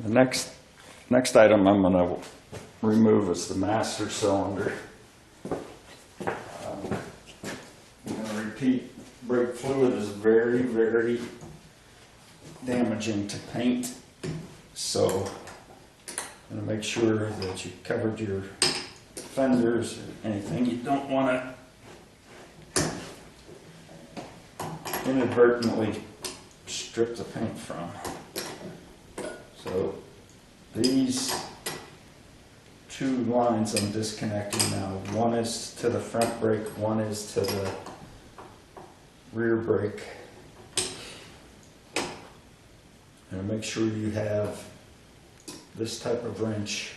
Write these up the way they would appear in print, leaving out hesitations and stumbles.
The next item I'm going to remove is the master cylinder. I'm going to repeat, brake fluid is very, very damaging to paint, so I'm going to make sure that you covered your fenders or anything you don't want to inadvertently strip the paint from. So these two lines I'm disconnecting now. One is to the front brake, one is to the rear brake. And make sure you have this type of wrench.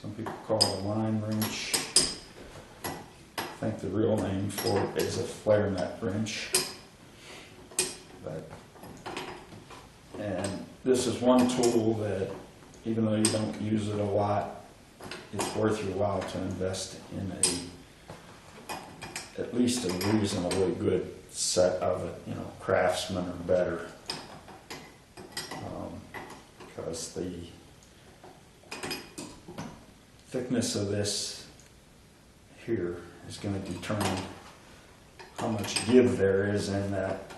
Some people call it a line wrench. I think the real name for it is a flare nut wrench. And this is one tool that, even though you don't use it a lot, it's worth your while to invest in at least a reasonably good set of it, you know, Craftsman or better, because the thickness of this here is going to determine how much give there is in that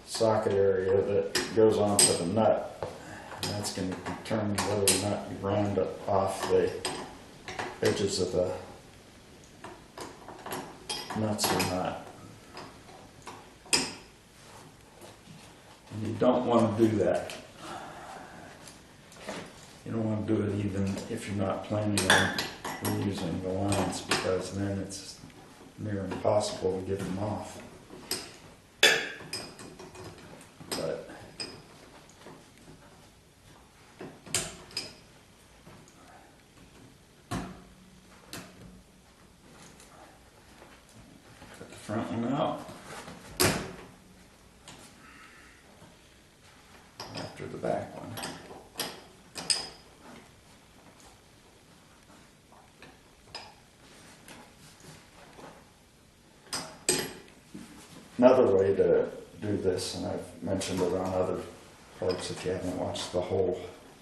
socket area that goes onto the nut, and that's going to determine whether or not you round off the edges of the nuts or not. And you don't want to do that. You don't want to do it even if you're not planning on reusing the lines, because then it's near impossible to get them off. But cut the front one out after the back one. Another way to do this, and I've mentioned it on other parts if you haven't watched the whole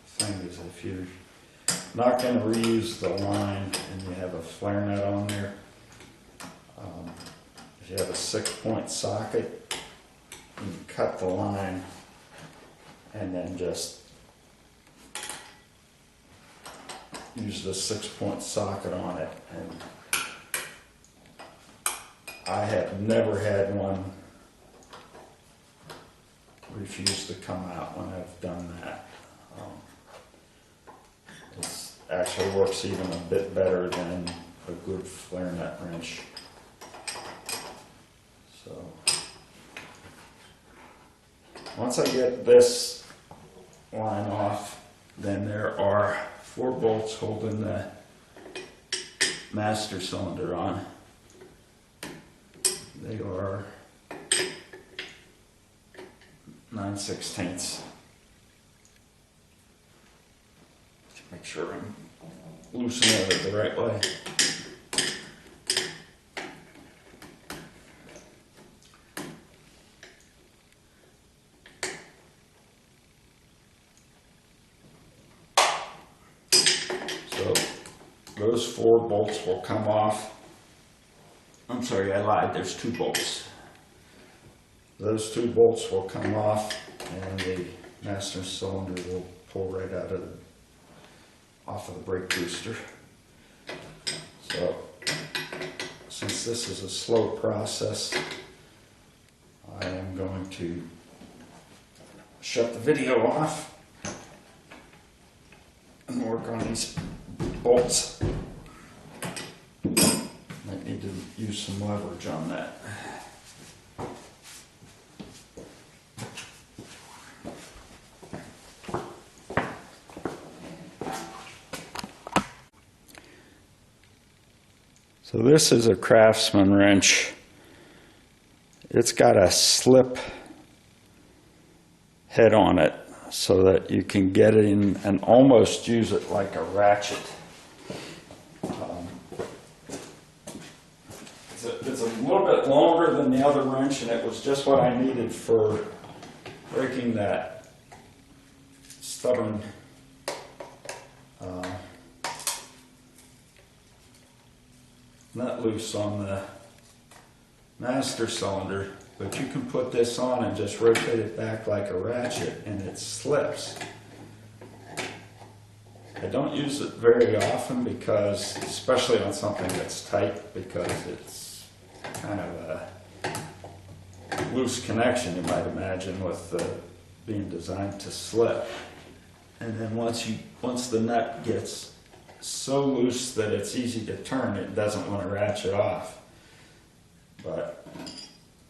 thing, is if you're not going to reuse the line and you have a flare nut on there, if you have a 6-point socket, you can cut the line and then just use the 6-point socket on it. And I have never had one refuse to come out when I've done that. It actually works even a bit better than a good flare nut wrench. So once I get this line off, then there are 4 bolts holding the master cylinder on. They are 9/16. Make sure I'm loosening it the right way. So those 4 bolts will come off. I'm sorry, I lied, there's 2 bolts. Those 2 bolts will come off and the master cylinder will pull right out of off of the brake booster. So since this is a slow process, I am going to shut the video off and work on these bolts. Might need to use some leverage on that. So this is a Craftsman wrench. It's got a slip head on it so that you can get it in and almost use it like a ratchet. It's a little bit longer than the other wrench, and it was just what I needed for breaking that stubborn nut loose on the master cylinder. But you can put this on and just rotate it back like a ratchet and it slips. I don't use it very often because, especially on something that's tight, because it's kind of a loose connection, you might imagine, with being designed to slip. And then once the nut gets so loose that it's easy to turn, it doesn't want to ratchet off. But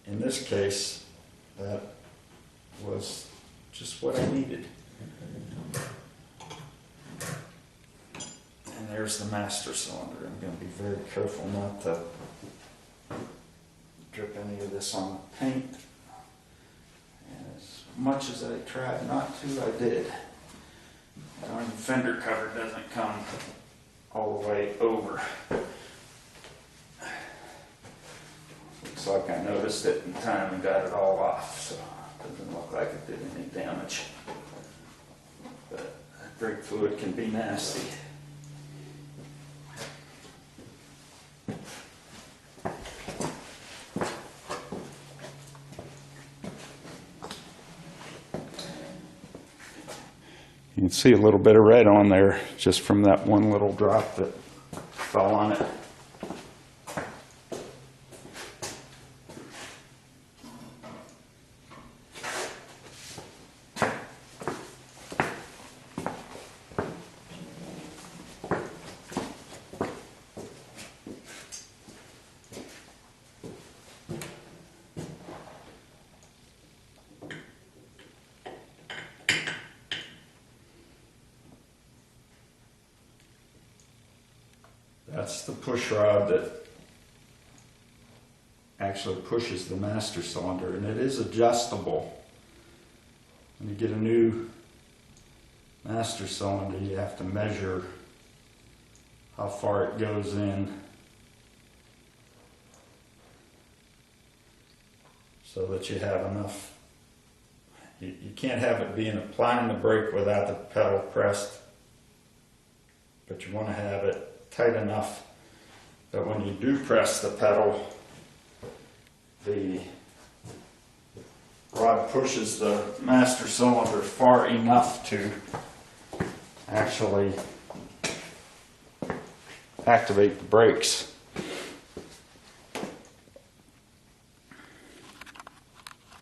in this case, that was just what I needed. And there's the master cylinder. I'm going to be very careful not to drip any of this on the paint. And as much as I tried not to, I did. Darn fender cover doesn't come all the way over. Looks like I noticed it in time and got it all off, so it doesn't look like it did any damage. But brake fluid can be nasty. You can see a little bit of red on there just from that one little drop that fell on it. That's the push rod that actually pushes the master cylinder, and it is adjustable. When you get a new master cylinder, you have to measure how far it goes in so that you have enough. You can't have it being applying the brake without the pedal pressed, but you want to have it tight enough that when you do press the pedal, the rod pushes the master cylinder far enough to actually activate the brakes.